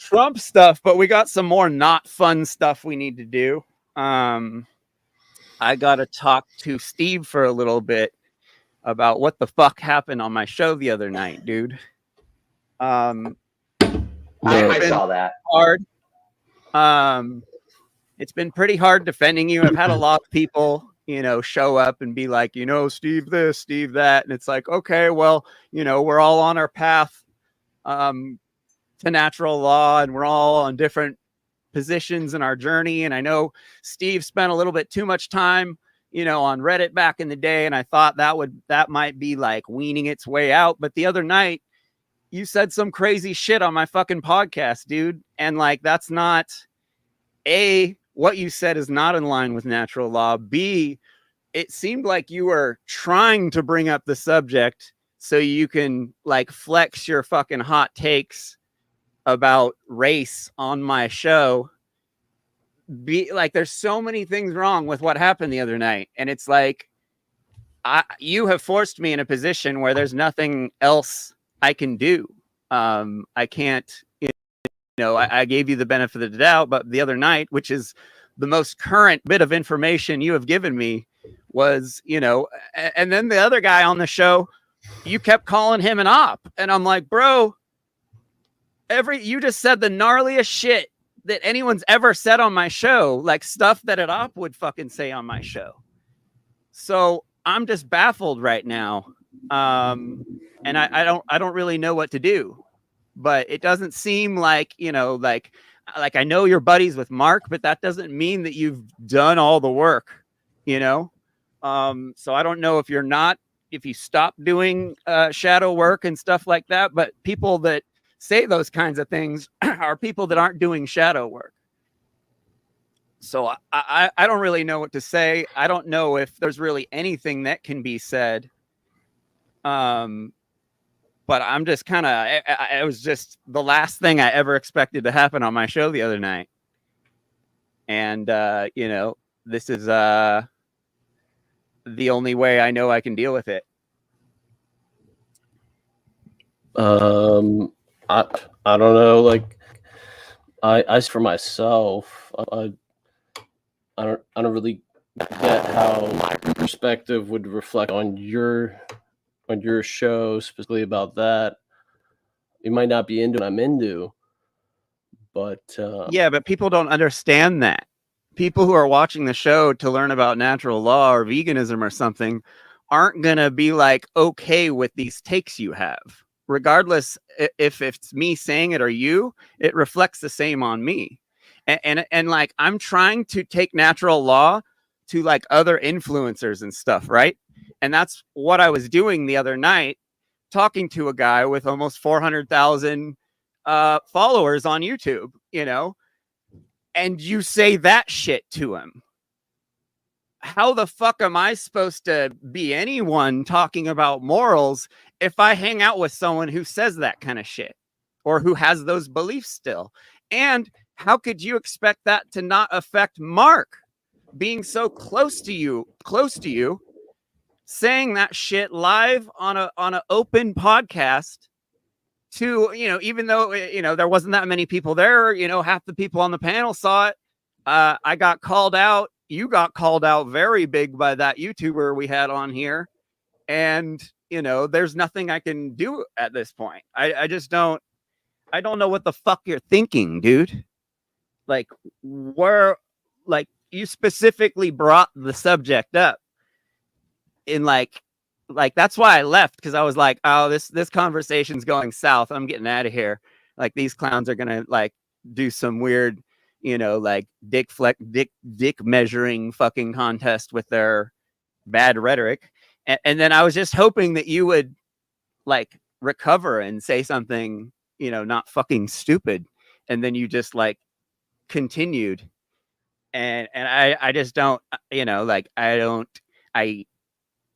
Trump stuff, but we got some more not fun stuff we need to do. I got to talk to Steve for a little bit about what the fuck happened on my show the other night, dude. I saw that. Hard. It's been pretty hard defending you. I've had a lot of people, show up and be like, Steve this, Steve that. And it's like, okay, well, we're all on our path to natural law, and we're all on different positions in our journey. And I know Steve spent a little bit too much time, on Reddit back in the day. And I thought that might be like weaning its way out. But the other night, you said some crazy shit on my fucking podcast, dude. And like, that's not what you said is not in line with natural law. B, it seemed like you were trying to bring up the subject so you can like flex your fucking hot takes about race on my show. There's so many things wrong with what happened the other night. And it's like, you have forced me in a position where there's nothing else I can do. I can't, I gave you the benefit of the doubt, but the other night, which is the most current bit of information you have given me, was, and then the other guy on the show, you kept calling him an op. And I'm like, bro, you just said the gnarliest shit that anyone's ever said on my show, like stuff that an op would fucking say on my show. So I'm just baffled right now. And I don't really know what to do. But it doesn't seem like, like I know you're buddies with Mark, but that doesn't mean that you've done all the work, So I don't know if you stop doing shadow work and stuff like that, but people that say those kinds of things are people that aren't doing shadow work. So I don't really know what to say. I don't know if there's really anything that can be said. But I'm just kind of, it was just the last thing I ever expected to happen on my show the other night. And, this is the only way I know I can deal with it. I don't know. Like, I for myself, I don't really get how my perspective would reflect on your show, specifically about that. You might not be into what I'm into, but yeah, but people don't understand that. People who are watching the show to learn about natural law or veganism or something aren't gonna be like okay with these takes you have, regardless if it's me saying it or you. It reflects the same on me, and like I'm trying to take natural law to like other influencers and stuff, right? And that's what I was doing the other night, talking to a guy with almost 400,000 followers on YouTube, and you say that shit to him. How the fuck am I supposed to be anyone talking about morals if I hang out with someone who says that kind of shit or who has those beliefs still? And how could you expect that to not affect Mark being so close to you, saying that shit live on a open podcast to, even though, there wasn't that many people there, half the people on the panel saw it. I got called out. You got called out very big by that YouTuber we had on here. And, there's nothing I can do at this point. I don't know what the fuck you're thinking, dude. Like, you specifically brought the subject up in like that's why I left, because I was like, oh, this conversation's going south. I'm getting out of here. Like, these clowns are gonna like do some weird, like dick measuring fucking contest with their bad rhetoric. And then I was just hoping that you would like recover and say something, not fucking stupid. And then you just like continued. And I just don't,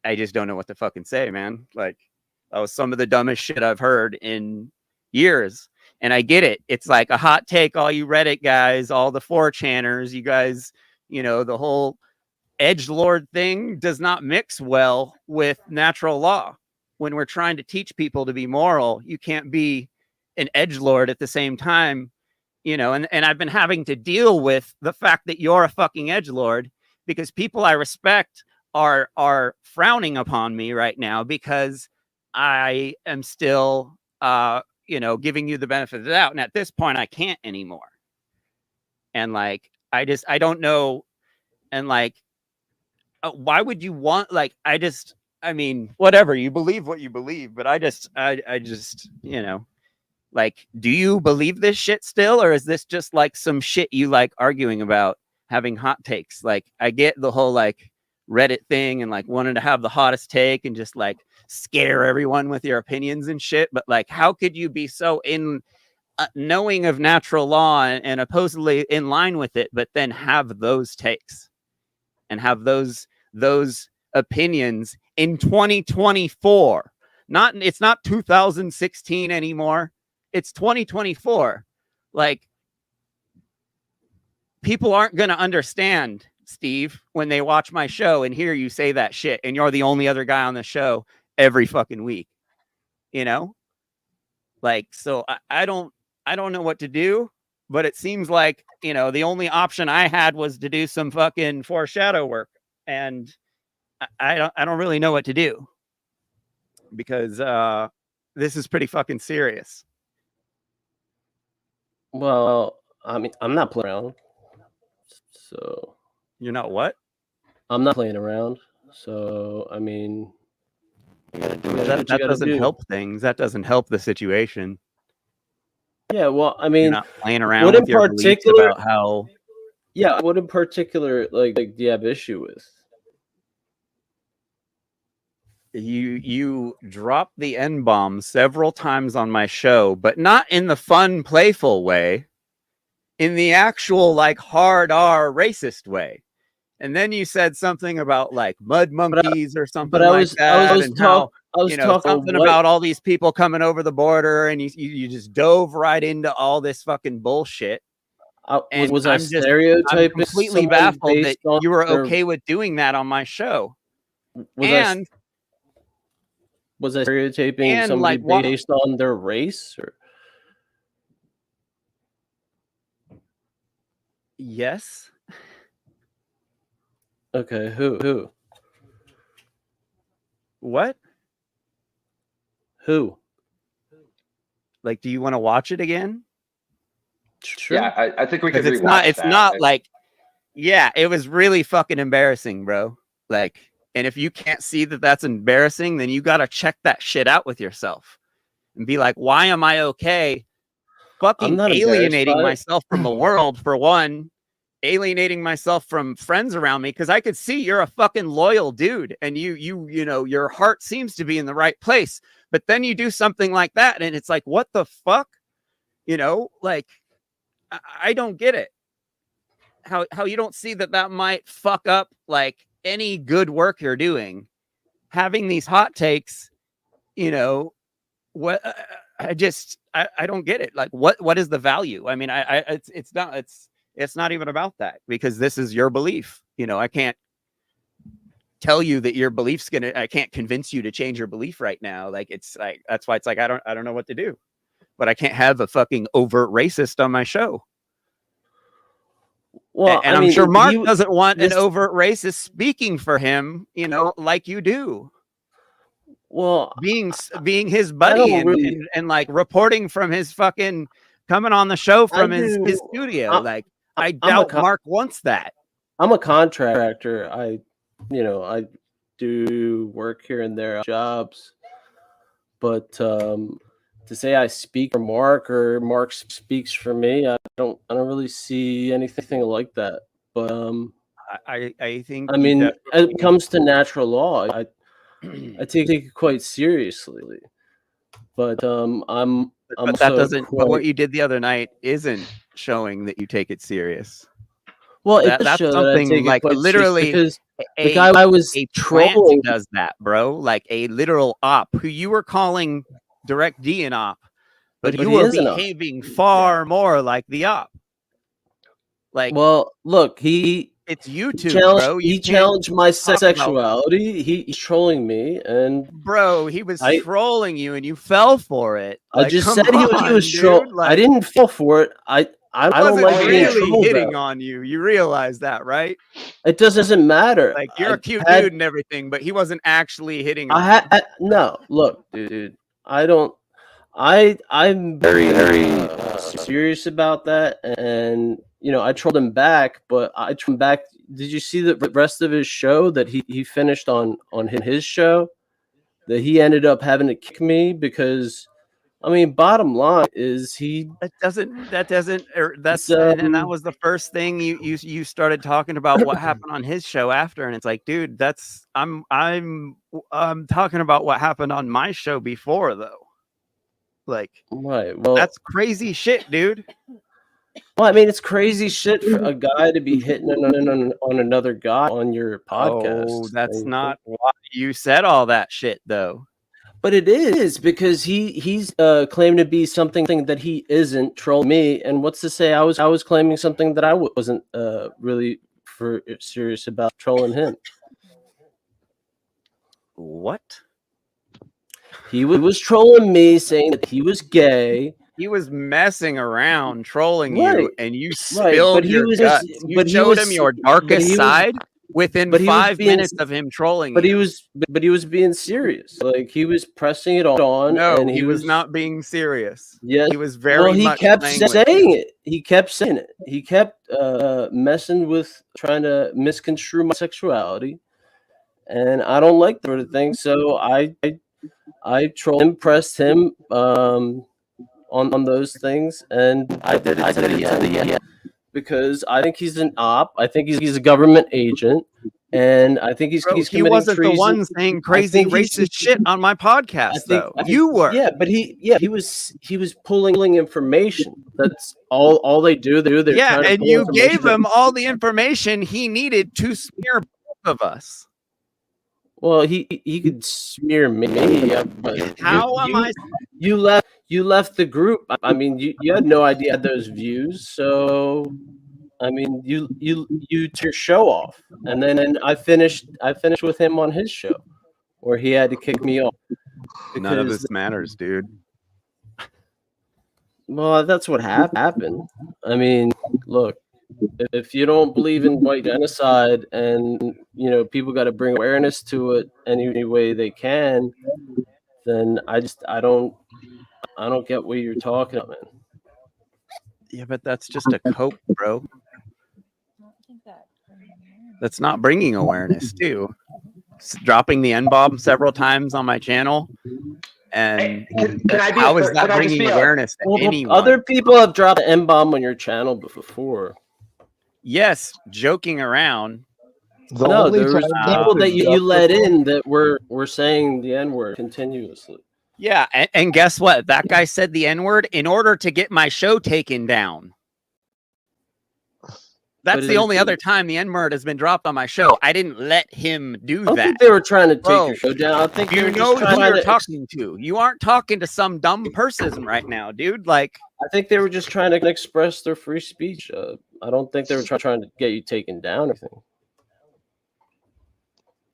I just don't know what to fucking say, man. Like, that was some of the dumbest shit I've heard in years. And I get it. It's like a hot take, all you Reddit guys, all the 4chaners, you guys, the whole edgelord thing does not mix well with natural law. When we're trying to teach people to be moral, you can't be an edgelord at the same time and I've been having to deal with the fact that you're a fucking edgelord, because people I respect are frowning upon me right now because I am still giving you the benefit of the doubt, and at this point I can't anymore. And like I don't know, and like why would you want, like, I mean, whatever, you believe what you believe, but I just like, do you believe this shit still, or is this just like some shit you like arguing about, having hot takes? Like, I get the whole like Reddit thing and like wanting to have the hottest take and just like scare everyone with your opinions and shit, but like, how could you be so knowing of natural law and supposedly in line with it, but then have those takes and have those opinions in 2024? It's not 2016 anymore. It's 2024. Like, people aren't going to understand, Steve, when they watch my show and hear you say that shit, and you're the only other guy on the show every fucking week. Like, so I don't know what to do, but it seems like, the only option I had was to do some fucking foreshadow work, and I don't really know what to do, because this is pretty fucking serious. Well, I mean, I'm not playing around. So you're not what? I'm not playing around. So I mean, that doesn't help things. That doesn't help the situation. Yeah, well, I mean, you're not playing around with your beliefs about how. Yeah, what in particular, like do you have issue with? You dropped the N-bomb several times on my show, but not in the fun, playful way, in the actual like hard R racist way. And then you said something about like mud monkeys or something like that. I was talking something about all these people coming over the border, and you just dove right into all this fucking bullshit. Was I stereotyping? I'm completely baffled that you were okay with doing that on my show. Was I stereotyping somebody based on their race? Or? Yes. Okay, who? What? Who? Like, do you want to watch it again? Sure. Yeah, I think we could. It's not like, yeah, it was really fucking embarrassing, bro. Like, and if you can't see that that's embarrassing, then you got to check that shit out with yourself and be like, why am I okay fucking alienating myself from the world, for one, alienating myself from friends around me? Because I could see you're a fucking loyal dude, and you know, your heart seems to be in the right place. But then you do something like that, and it's like, what the fuck? Like, I don't get it. How you don't see that might fuck up like any good work you're doing, having these hot takes. What? I don't get it. Like, what is the value? I mean, it's not even about that, because this is your belief. I can't tell you that your belief's I can't convince you to change your belief right now. Like, it's like, that's why it's like, I don't know what to do, but I can't have a fucking overt racist on my show. Well, and I'm sure Mark doesn't want an overt racist speaking for him, like you do. Well, being his buddy and like reporting from his fucking, coming on the show from his studio. I doubt Mark wants that. I'm a contractor. I do work here and there, jobs, but to say I speak for Mark or Mark speaks for me, I don't really see anything like that. But I think, I mean, it comes to natural law, I take it quite seriously. But but that doesn't. But what you did the other night isn't showing that you take it serious. Well, that's something that like literally, because the guy I was trolling does that, bro. Like a literal op who you were calling Direct D an op, but you were behaving far more like the op. Like, well, look, it's YouTube, bro. He challenged my sexuality. He's trolling me, and bro, he was trolling you, and you fell for it. Like, I just said he was trolling. I didn't fall for it. I don't wasn't like being really trolled hitting out. on you. You realize that, right? It doesn't matter. Like you're a cute had- dude and everything, but he wasn't actually hitting on you. No, look, dude, I don't. I'm very serious about that, and I trolled him back, but I trolled him back. Did you see the rest of his show that he finished on his show? That he ended up having to kick me because, I mean, bottom line is That's and that was the first thing you started talking about what happened on his show after, and it's like, dude, I'm talking about what happened on my show before, though. Like, right. Well, that's crazy shit, dude. Well, I mean, it's crazy shit for a guy to be hitting on another guy on your podcast. Oh, that's not why you said all that shit, though. But it is because he's claimed to be something that he isn't, trolling me. And what's to say I was claiming something that I wasn't really serious about trolling him. What? He was trolling me, saying that he was gay. He was messing around, trolling you, and you Right, spilled but he your was guts. just- You but he showed was- him your but darkest he was- side within but he was 5 being- minutes of him trolling But you. he was being serious. Like, he was pressing it on. No, and he was not being serious. Yes, he was very he much kept playing with saying you. it. He kept saying it. He kept messing with, trying to misconstrue my sexuality, and I don't like that sort of thing. So I trolled him, pressed him on those things, and I did it to the end because I think he's an op. I think he's a government agent, and I think he's He committing wasn't treason. the one saying crazy racist shit on my podcast, though. You were. Yeah, but he was pulling information. That's all they do. They're Yeah, trying to and pull you information. gave him all the information he needed to smear both of us. Well, he could smear me, but How am I? You left the group. I mean, you had no idea those views. So, I mean, you took your show off, and then I finished with him on his show, where he had to kick me off. None of this matters, dude. Well, that's what happened. I mean, look, if you don't believe in white genocide, and people got to bring awareness to it any way they can, then I don't get what you're talking about, man. Yeah, but that's just a cope, bro. That's not bringing awareness, too. Dropping the N-bomb several times on my channel, and how is that bringing awareness to anyone? Other people have dropped the N-bomb on your channel before. Yes, joking around. There was people that you let in that were saying the N-word continuously. Yeah, and guess what? That guy said the N-word in order to get my show taken down. That's the only other time the N-word has been dropped on my show. I didn't let him do that. I think they were trying to take your show down. I think you know who you're talking to. You aren't talking to some dumb person right now, dude. Like, I think they were just trying to express their free speech. I don't think they were trying to get you taken down or anything.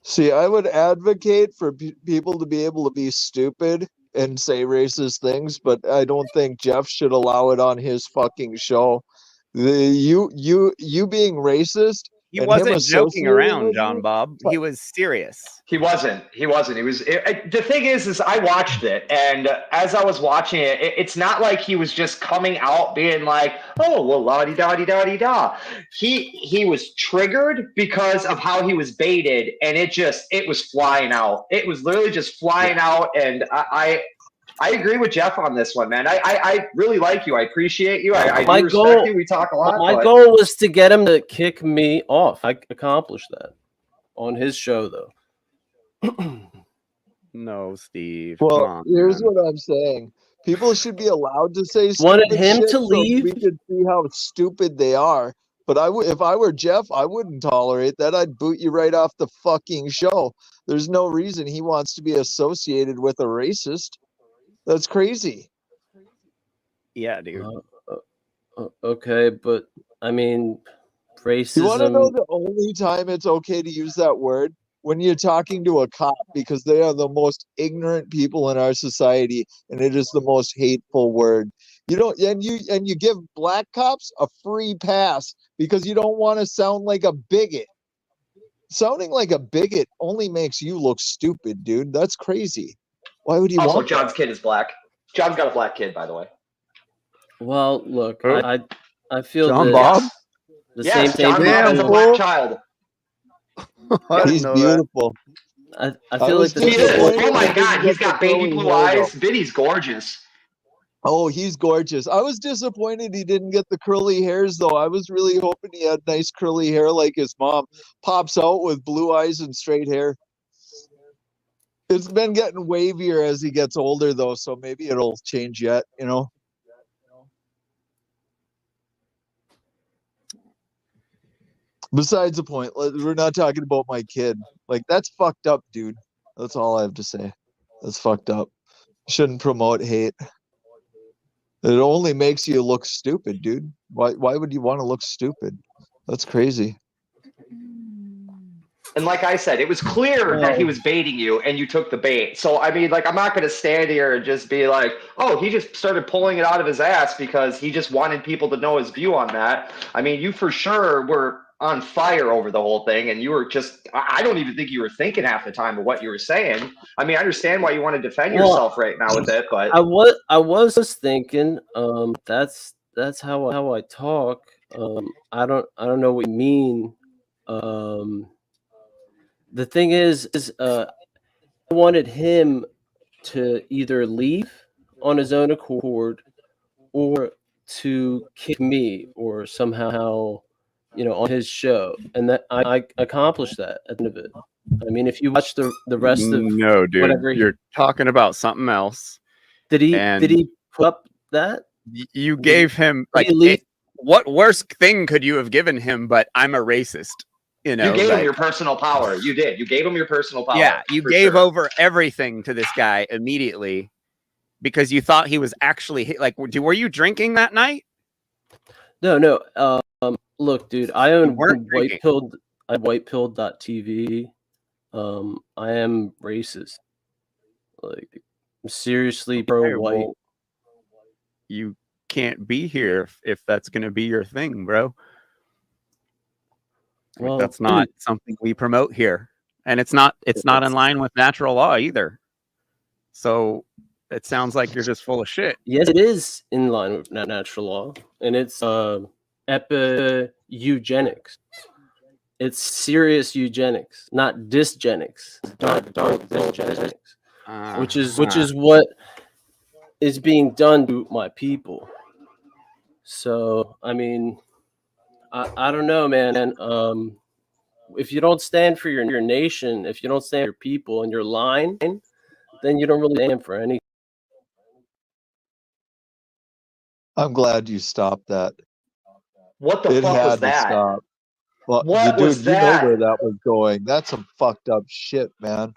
See, I would advocate for people to be able to be stupid and say racist things, but I don't think Jeff should allow it on his fucking show. You being racist. He wasn't joking around, John Bob. He was serious. He wasn't. He wasn't. The thing is I watched it, and as I was watching it, it's not like he was just coming out being like, "Oh, well, la-di-da-di-da-di-da." He was triggered because of how he was baited, and it was flying out. It was literally just flying out, and I agree with Jeff on this one, man. I really like you. I appreciate you. I do respect you. We talk a lot. My goal was to get him to kick me off. I accomplished that on his show, though. No, Steve. Well, here's what I'm saying. People should be allowed to say stupid wanted him shit to leave. So we could see how stupid they are. But if I were Jeff, I wouldn't tolerate that. I'd boot you right off the fucking show. There's no reason he wants to be associated with a racist. That's crazy. Yeah, dude. Okay, but I mean, racism. You want to know the only time it's okay to use that word? When you're talking to a cop, because they are the most ignorant people in our society, and it is the most hateful word. You know, and you give black cops a free pass because you don't want to sound like a bigot. Sounding like a bigot only makes you look stupid, dude. That's crazy. Why would you Also, want John's that? kid is black. John's got a black kid, by the way. Well, look, Who? I feel John that Bob? Yes. the Yes, same John Bob Damn, has a people. black fool. child. I didn't He's know that. beautiful. I I feel was like the He same is. people. disappointed Oh he my didn't God, he's get the got baby curly blue hair though. eyes. Vinny's gorgeous. Oh, he's gorgeous. I was disappointed he didn't get the curly hairs though. I was really hoping he had nice curly hair like his mom. Pops out with blue eyes and straight hair. It's been getting wavier as he gets older though, so maybe it'll change yet, you know. Besides the point, we're not talking about my kid. Like, that's fucked up, dude. That's all I have to say. That's fucked up. Shouldn't promote hate. It only makes you look stupid, dude. Why would you want to look stupid? That's crazy. And like I said, it was clear that he Well, was baiting you and you took the bait. So, I mean, like, I'm not going to stand here and just be like, oh, he just started pulling it out of his ass because he just wanted people to know his view on that. I mean, you for sure were on fire over the whole thing. And you were just, I don't even think you were thinking half the time of what you were saying. I mean, I understand why you want to defend well, yourself right now with it, but I was thinking, that's how I talk. I don't know what you mean. The thing is, I wanted him to either leave on his own accord or to kick me or somehow, on his show, and that I accomplished that at the end of it. I mean, if you watch the rest of No, dude. whatever You're talking about something else. did And he put up that? you gave him Did like he leave? what worse thing could you have given him but I'm a racist? You you know, gave him like your personal power. You did. You gave him your personal power. yeah, you for gave sure. over everything to this guy immediately because you thought he was actually like were you drinking that night? No. Look, dude, I You own weren't drinking. whitepilled.tv. I am racist. Like, I'm seriously Okay, pro-white. well, you can't be here if that's going to be your thing, bro. Like, Well, that's not dude, something we promote here, and it's not in line with natural law either. So it sounds like you're just full of shit. yes, it is in line with natural law, and it's eugenics. It's serious eugenics, not dysgenics, dark dysgenics, which is what is being done to my people. So, I mean, I don't know, man. If you don't stand for your nation, if you don't stand for your people and your line, then you don't really stand for anything. I'm glad you stopped that. What the It fuck was had to that? stop. Well, What dude, was you know where that? that was going. That's some fucked up shit, man.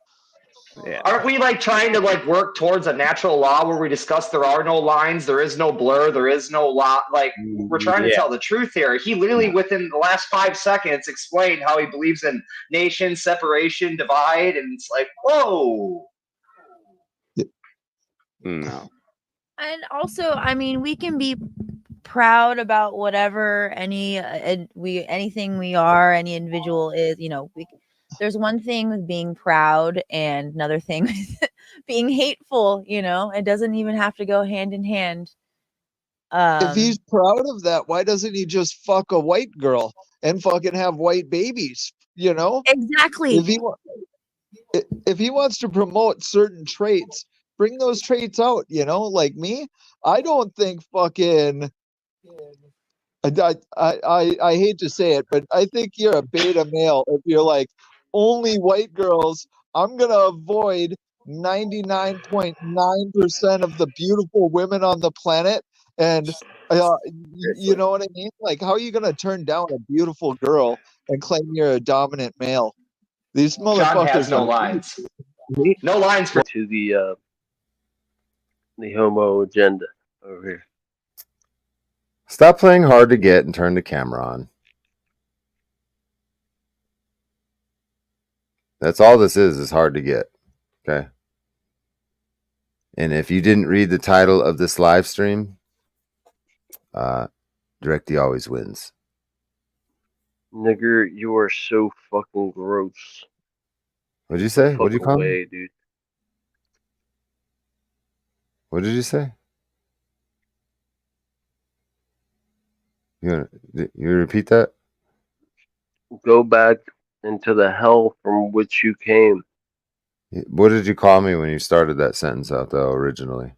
Yeah. Aren't we like trying to like work towards a natural law where we discuss there are no lines, there is no blur, there is no law? Like, we're trying to Yeah. tell the truth here. He literally, within the last 5 seconds, explained how he believes in nation separation, divide, and it's like, whoa. No. And also, I mean, we can be proud about whatever anything we are, any individual is. There's one thing with being proud and another thing with being hateful. It doesn't even have to go hand in hand. If he's proud of that, why doesn't he just fuck a white girl and fucking have white babies? Exactly. If he wants to promote certain traits, bring those traits out. Like me, I don't think fucking. I hate to say it, but I think you're a beta male if you're like only white girls. I'm gonna avoid 99.9% of the beautiful women on the planet, and you know what I mean? Like, how are you gonna turn down a beautiful girl and claim you're a dominant male? These John has motherfuckers no are lines. No lines for To the homo agenda over here. Stop playing hard to get and turn the camera on. That's all this is hard to get. Okay. And if you didn't read the title of this live stream, Directy always wins. Nigger, you are so fucking gross. What'd you say? What'd you Fuck call me? away, dude. What did you say? You repeat that? Go back into the hell from which you came. What did you call me when you started that sentence out, though, originally?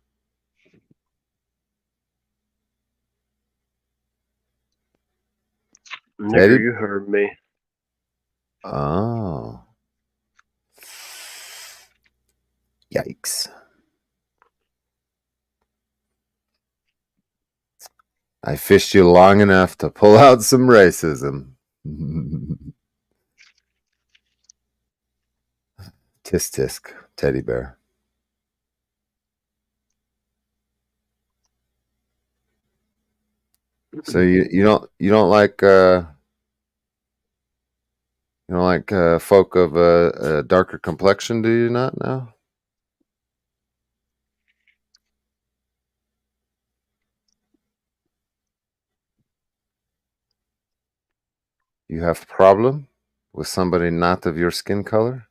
Nigger, Teddy? you heard me. Oh. Yikes. I fished you long enough to pull out some racism. Tisk tisk, teddy bear. So you don't like folk of a darker complexion, do you not now? You have problem with somebody not of your skin color?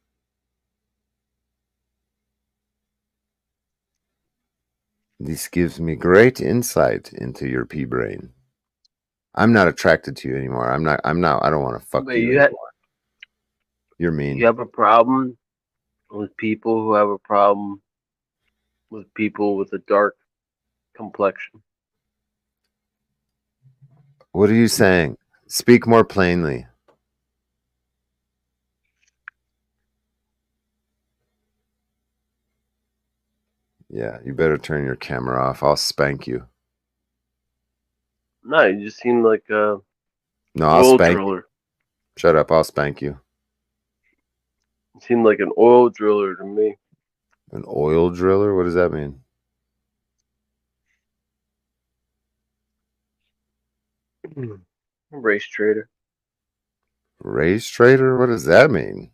This gives me great insight into your pea brain. I'm not attracted to you anymore. I don't want to fuck But you anymore. You're mean. You have a problem with people who have a problem with people with a dark complexion. What are you saying? Speak more plainly. Yeah, you better turn your camera off. I'll spank you. No, you just seem like a No, I'll oil spank you. driller. Shut up, I'll spank you. You seem like an oil driller to me. An oil driller? What does that mean? Race trader. Race trader? What does that mean?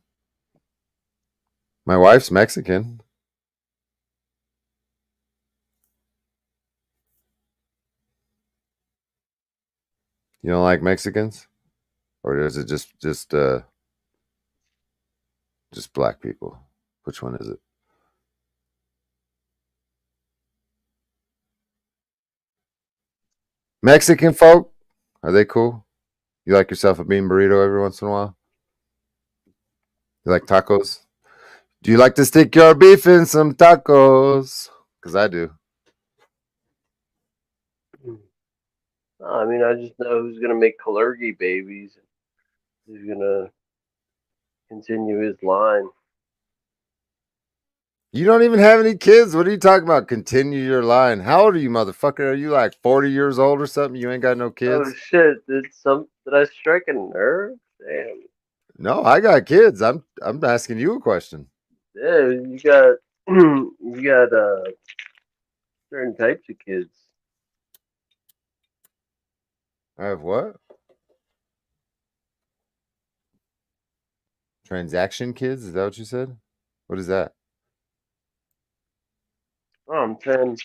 My wife's Mexican. You don't like Mexicans? Or is it just black people? Which one is it? Mexican folk? Are they cool? You like yourself a bean burrito every once in a while? You like tacos? Do you like to stick your beef in some tacos? Because I do. I mean, I just know who's gonna make Kalergi babies. Who's gonna continue his line. You don't even have any kids. What are you talking about? Continue your line. How old are you, motherfucker? Are you like 40 years old or something? You ain't got no kids? Oh shit! Did I strike a nerve? Damn. No, I got kids. I'm asking you a question. Yeah, you got you got certain types of kids. I have what? Transaction kids? Is that what you said? What is that? Oh, I'm saying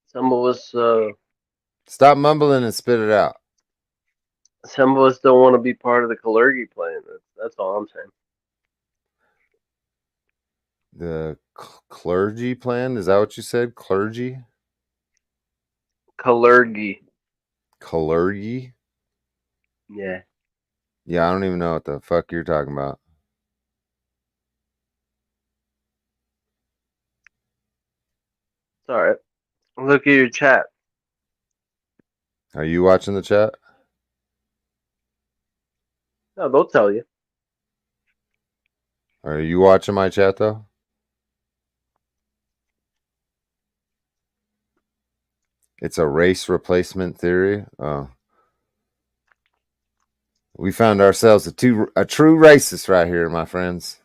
some of us Stop mumbling and spit it out. don't want to be part of the Kalergi plan. That's all I'm saying. The clergy plan? Is that what you said? Clergy? Kalergi. Clergy? Yeah. Yeah, I don't even know what the fuck you're talking about. It's all right. Look at your chat. Are you watching the chat? No, they'll tell you. Are you watching my chat though? It's a race replacement theory. Oh. We found ourselves a true racist right here, my friends.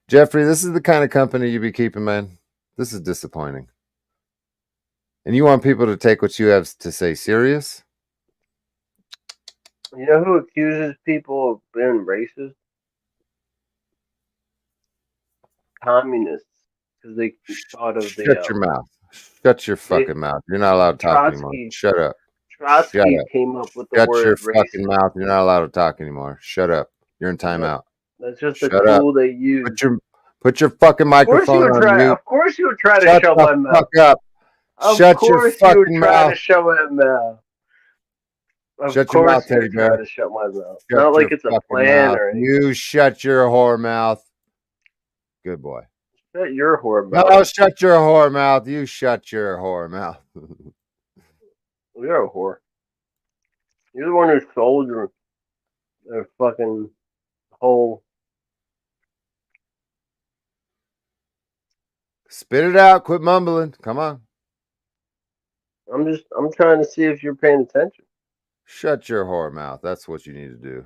Jeffrey, this is the kind of company you be keeping, man. This is disappointing. And you want people to take what you have to say serious? You know who accuses people of being racist? Communists. because they thought of Shut the your mouth. Shut your fucking mouth. You're not allowed to talk anymore. Trotsky. Shut up. Trotsky Shut up. came up with the Shut word your racist. fucking mouth. You're not allowed to talk anymore. Shut up. You're in timeout. That's just a Shut up. tool they use. Put your fucking microphone on mute. Of course you would try to Shut shut the my mouth. fuck up. Of Shut your course you would fucking try mouth. to shut my mouth. Shut your mouth, teddy try bear. to shut my mouth. Shut Not like your it's a fucking plan mouth. or anything. You shut your whore mouth. Good boy. Shut your whore mouth. No, shut your whore mouth. You shut your whore mouth. You're a whore. You're the one who sold your fucking whole. Spit it out. Quit mumbling. Come on. I'm trying to see if you're paying attention. Shut your whore mouth. That's what you need to do.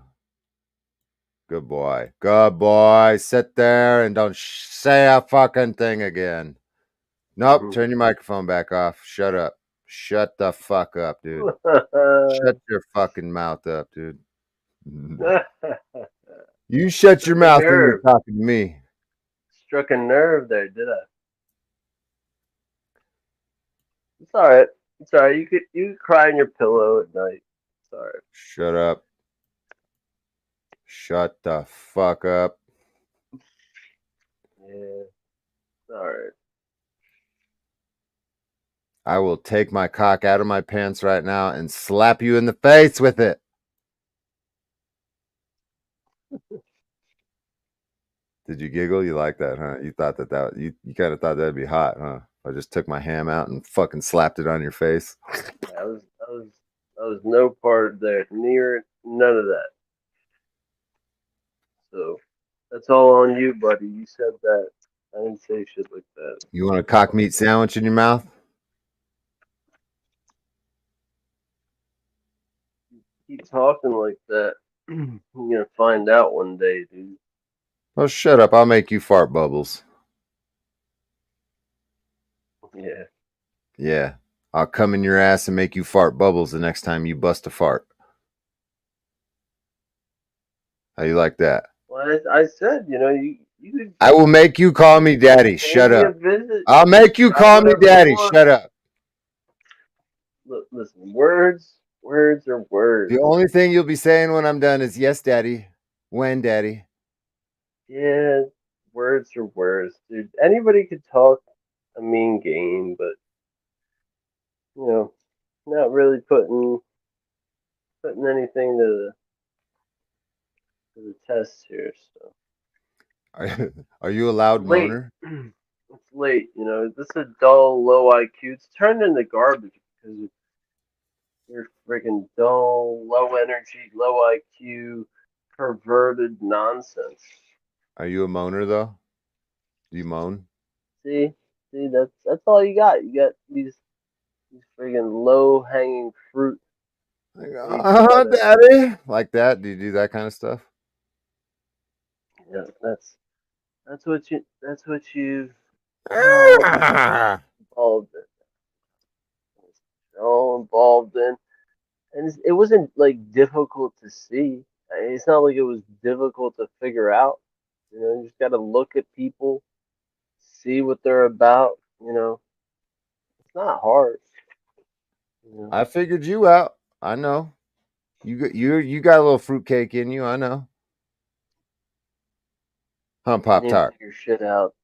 Good boy. Good boy. Sit there and don't say a fucking thing again. Nope. Turn your microphone back off. Shut up. Shut the fuck up, dude. Shut your fucking mouth up, dude. You shut your mouth when you're talking to me. Struck a nerve there, did I? It's all right. It's all right. You could cry in your pillow at night. It's all right. Shut up. Shut the fuck up. Yeah. It's all right. I will take my cock out of my pants right now and slap you in the face with it. Did you giggle? You like that, huh? You thought that you kind of thought that'd be hot, huh? I just took my ham out and fucking slapped it on your face. I was no part there, near none of that. So that's all on you, buddy. You said that. I didn't say shit like that. You want a cock meat sandwich in your mouth? Keep talking like that. You're gonna find out one day, dude. Well, shut up. I'll make you fart bubbles. Yeah. Yeah. I'll come in your ass and make you fart bubbles the next time you bust a fart. How you like that? Well, I said, you could. I will make you call me daddy. Shut up. Visit. I'll make you call me daddy. Shut up. Look, listen, words are words. The only thing you'll be saying when I'm done is yes, daddy. When, daddy? Yeah, words are words, dude. Anybody could talk a mean game, but not really putting anything to the test here. So Are you a loud moaner? It's late. This is a dull, low IQ. It's turned into garbage because you're freaking dull, low energy, low IQ, perverted nonsense. Are you a moaner though? Do you moan? See, that's all you got. You got these freaking low hanging fruit. Daddy, like that. Do you do that kind of stuff? Yeah, that's what you involved in. All involved in, and it wasn't like difficult to see. It's not like it was difficult to figure out. You just got to look at people, see what they're about. It's not hard. I figured you out. I know. You got a little fruitcake in you. I know. Pop tart. Your shit out.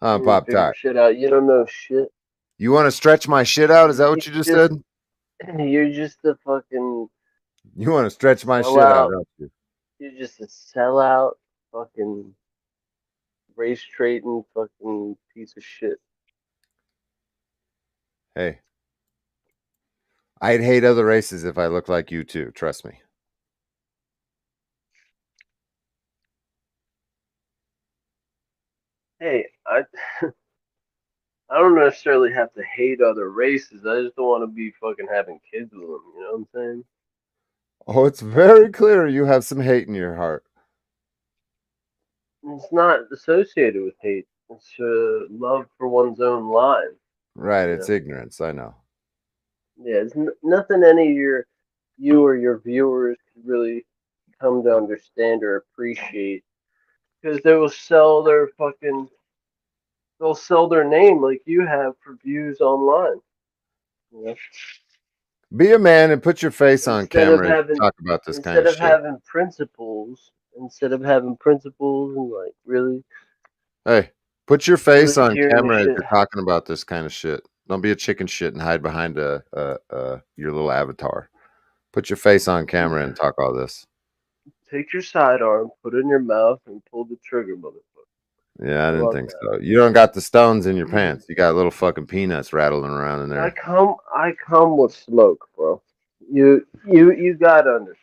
Pop tart. Shit out. You don't know shit. You want to stretch my shit out? Is that what you just said? You're just a fucking. You want to stretch my shit out, don't you? You're just a sellout, fucking race trading, fucking piece of shit. Hey, I'd hate other races if I looked like you too. Trust me. Hey, I don't necessarily have to hate other races. I just don't want to be fucking having kids with them. You know what I'm saying? Oh, it's very clear you have some hate in your heart. It's not associated with hate. It's love for one's own line. Right, it's ignorance. I know. Yeah, it's nothing any of you or your viewers could really come to understand or appreciate, because they will sell their fucking they'll sell their name like you have for views online. You know? Be a man and put your face on Instead of camera and having talk about this kind instead of of shit. having principles, and like really Hey, put your face on tearing the camera as shit. you're talking about this kind of shit. Don't be a chicken shit and hide behind your little avatar. Put your face on camera and talk all this. Take your sidearm, put it in your mouth, and pull the trigger, motherfucker. Yeah, I How didn't about think that? so. You don't got the stones in your pants. You got little fucking peanuts rattling around in I there. come with smoke, bro. You gotta understand.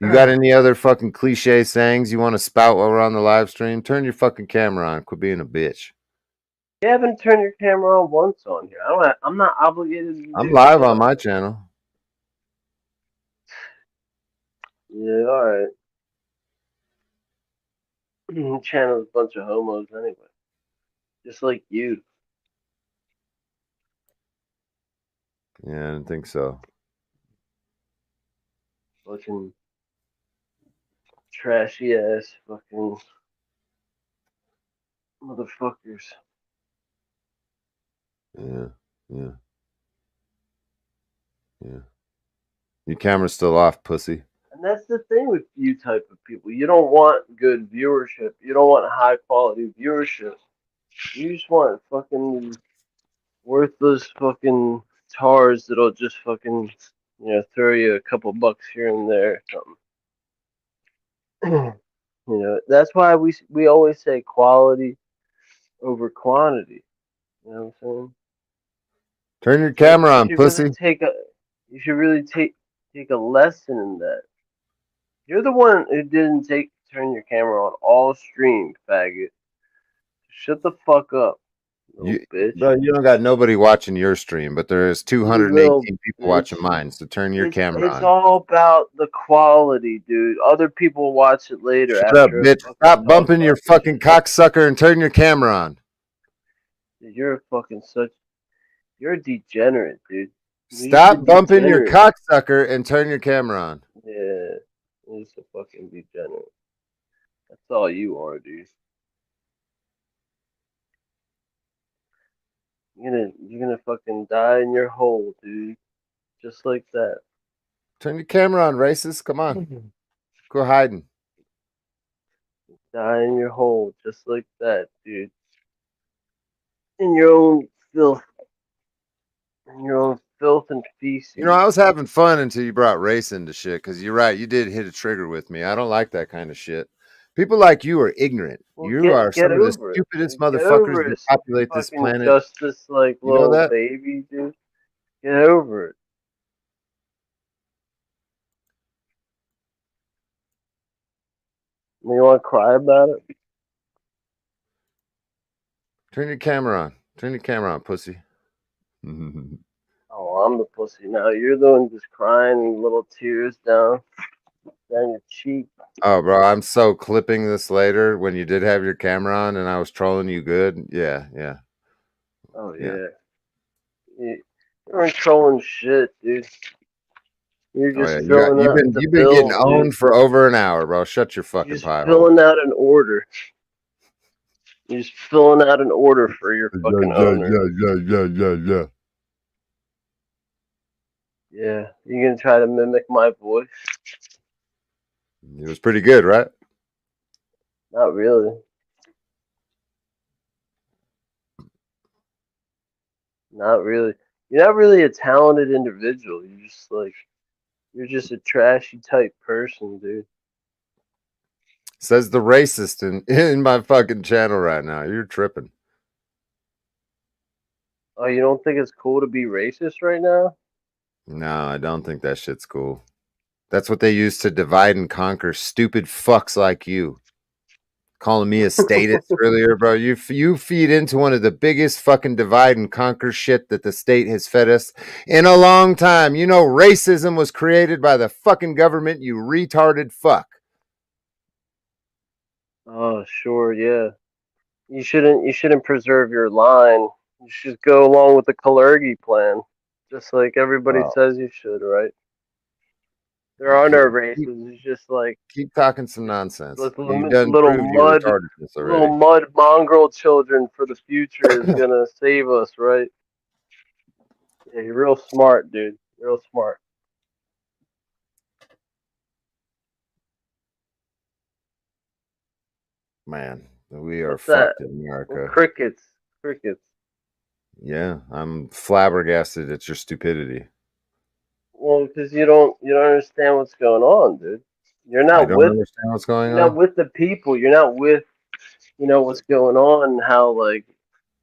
You got any other fucking cliche sayings you want to spout while we're on the live stream? Turn your fucking camera on. Quit being a bitch. You haven't turned your camera on once on here. I'm not obligated to I'm do live shit on on my here. channel. Yeah, alright. Channel's a bunch of homos anyway. Just like you. Yeah, I didn't think so. Fucking trashy ass fucking motherfuckers. Yeah, yeah, yeah. Your camera's still off, pussy. And that's the thing with you type of people. You don't want good viewership. You don't want high quality viewership. You just want fucking worthless fucking tars that'll just fucking throw you a couple bucks here and there or something. That's why we always say quality over quantity. You know what I'm saying? Turn your Like camera on, pussy. you should really take a lesson in that. You're the one who didn't turn your camera on all stream, faggot. Shut the fuck up, little You, bitch. bro, you don't got nobody watching your stream, but there's You little 218 people watching bitch. mine. So turn your camera It's on. all about the quality, dude. Other people watch it later Shut up, after it bitch. fucking Stop talk bumping your about this fucking shit. cocksucker and turn your camera on. Dude, you're a degenerate, dude. He's a Stop bumping your degenerate. cocksucker and turn your camera on. Yeah, he's a fucking degenerate. That's all you are, dude. You're gonna fucking die in your hole, dude. Just like that. Turn your camera on, racist. Come on. Go hiding. Die in your hole, just like that, dude. In your own filth. In your own filth and feces. You know, I was having fun until you brought race into shit, because you're right. You did hit a trigger with me. I don't like that kind of shit. People like you are ignorant. Well, You are get some of the over it. stupidest Get motherfuckers over that it. populate this Fucking planet. justice, like You know little that? baby, dude. Get over it. You want to cry about it? Turn your camera on. Turn your camera on, pussy. Oh, I'm the pussy now. You're the one just crying and little tears down your cheek. Oh, bro, I'm so clipping this later when you did have your camera on and I was trolling you good. Yeah, yeah. Oh Yeah. yeah. You aren't trolling shit, dude. You're Oh just yeah, filling you've out been the getting bill, dude. owned for over an hour, bro. Shut your You're fucking just pie hole. filling out an order. You're just filling out an order for your fucking owner. Yeah. Yeah. You gonna try to mimic my voice? It was pretty good, right? Not really. Not really. You're not really a talented individual. You're just a trashy type person, dude. Says the racist in my fucking channel right now. You're tripping. Oh, you don't think it's cool to be racist right now? No, I don't think that shit's cool. That's what they use to divide and conquer stupid fucks like you. Calling me a statist earlier, bro. You feed into one of the biggest fucking divide and conquer shit that the state has fed us in a long time. You know, racism was created by the fucking government, you retarded fuck. Oh, sure, yeah. You shouldn't preserve your line. You should go along with the Kalergi plan, just like everybody Wow. says you should, right? There are no Keep, races. It's just like keep talking some nonsense. little, You've done little proved your mud, retardedness little already. mud mongrel children for the future is gonna save us, right? Yeah, you're real smart, dude. Real smart. Man, we are What's that? fucked in America. Crickets. Crickets. Yeah, I'm flabbergasted at your stupidity. Well, because you don't understand what's going on, dude. You're I not don't with understand what's going you're not on. with the people. You're not with what's going on and how like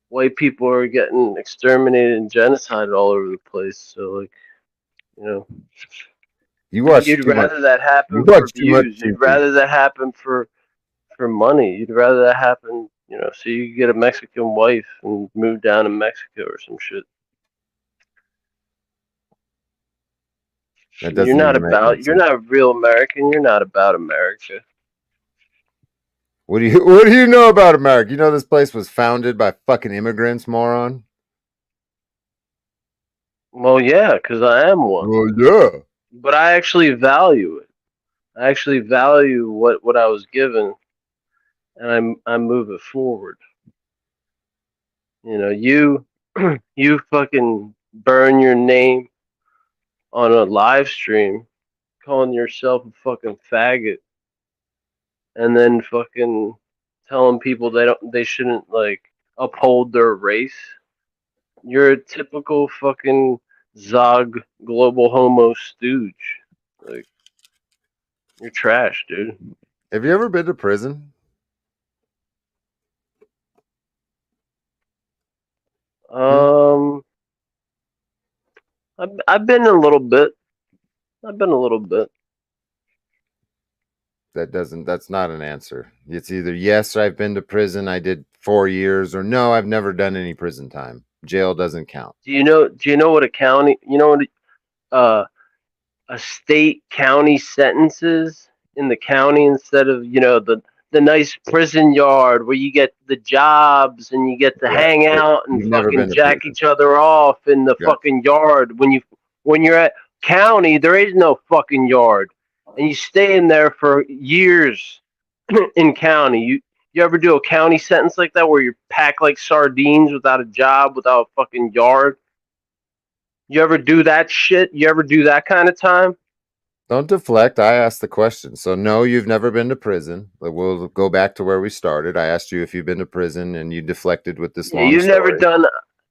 white people are getting exterminated and genocided all over the place. So like you know, You watch you'd too much. rather that You happen for watch too much views. You'd TV. rather that happen for money. You'd rather that happen, so you could get a Mexican wife and move down to Mexico or some shit. That doesn't even make any You're sense. not a real American. You're not about America. What do you know about America? You know this place was founded by fucking immigrants, moron. Well, yeah, because I am one. Well, yeah. But I actually value it. I actually value what I was given, and I move it forward. You you fucking burn your name on a live stream, calling yourself a fucking faggot, and then fucking telling people they shouldn't like uphold their race. You're a typical fucking Zog global homo stooge. Like you're trash, dude. Have you ever been to prison? Hmm? Um, I've been a little bit. I've been a little bit. That's not an answer. It's either yes, I've been to prison, I did 4 years, or no, I've never done any prison time. Jail doesn't count. Do you know what a county? You know what uh a state county sentences in the county instead of the nice prison yard where you get the jobs and you get to Yeah. hang out and You've never fucking been to jack prison. each other off in the Yeah. fucking yard. When you're at county, there is no fucking yard, and you stay in there for years in county. You ever do a county sentence like that where you're packed like sardines without a job, without a fucking yard? You ever do that shit? You ever do that kind of time? Don't deflect. I asked the question. So no, you've never been to prison. But we'll go back to where we started. I asked you if you've been to prison, and you deflected with this Yeah, long story.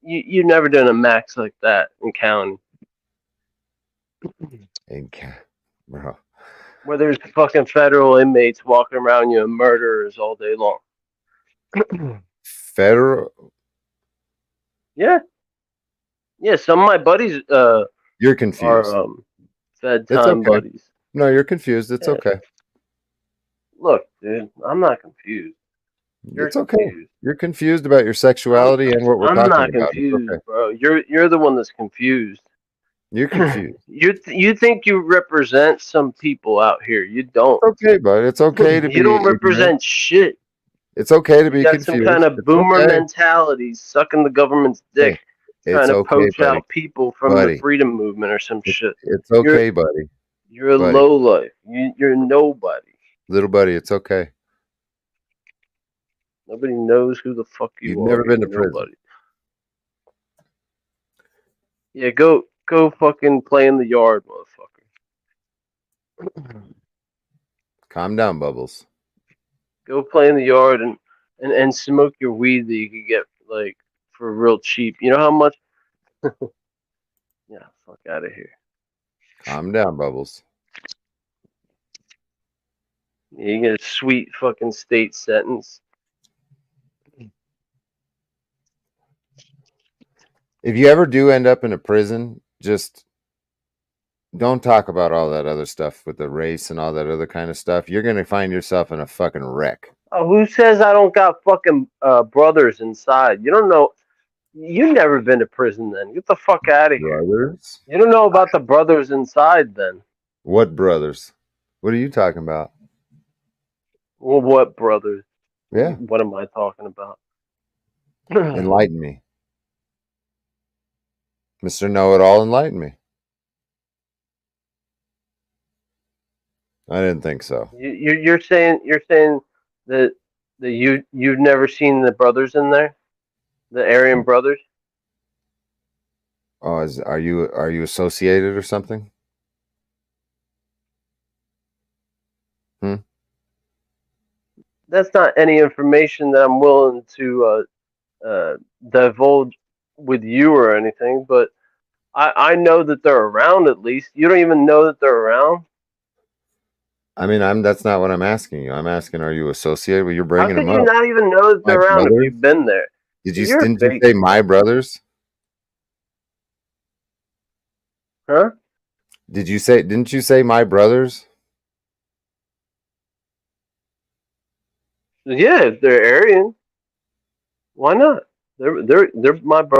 you've never done a max like that in county Bro, where there's fucking federal inmates walking around you and murderers all day long. federal. Yeah, yeah. Some of my buddies You're confused. are fed It's time okay. buddies. No, you're confused. It's Yeah. okay. Look, dude, I'm not confused. You're It's okay. confused. You're confused about your sexuality and what we're I'm talking not about. It's confused, okay. bro. You're the one that's confused. You're confused. You think you represent some people out here. You don't. It's okay, bud. It's okay to be You don't ignorant. represent shit. It's okay to You be got some confused. kind of It's boomer okay. mentality, sucking the government's dick, trying It's to okay, poach buddy. out people from the Buddy. freedom movement or some shit. It's okay, buddy. You're a Buddy. low life. You're nobody. Little buddy, it's okay. Nobody knows who the fuck you You've are. never been to You're prison. Yeah, go fucking play in the yard, motherfucker. Calm down, Bubbles. Go play in the yard and smoke your weed that you could get like for real cheap. You know how much? Yeah, fuck out of here. Calm down, Bubbles. Yeah, you get a sweet fucking state sentence. If you ever do end up in a prison, just don't talk about all that other stuff with the race and all that other kind of stuff. You're going to find yourself in a fucking wreck. Oh, who says I don't got fucking brothers inside? You don't know. You never been to prison then. Get the fuck out of here. Brothers? You don't know about the brothers inside then. What brothers? What are you talking about? Well, what brothers? Yeah. What am I talking about? Enlighten me. Mr. Know-It-All, enlighten me. I didn't think so. You're saying that you've never seen the brothers in there, the Aryan brothers. Oh, are you associated or something? That's not any information that I'm willing to divulge with you or anything, but I know that they're around at least. You don't even know that they're around? I mean, that's not what I'm asking you. I'm asking, are you associated? Well, you're How bringing could them you up. not even know that My they're around if brothers? you've been there? You're Didn't you fake. say my brothers? Huh? Didn't you say my brothers? Yeah, if they're Aryan, why not? They're my brothers.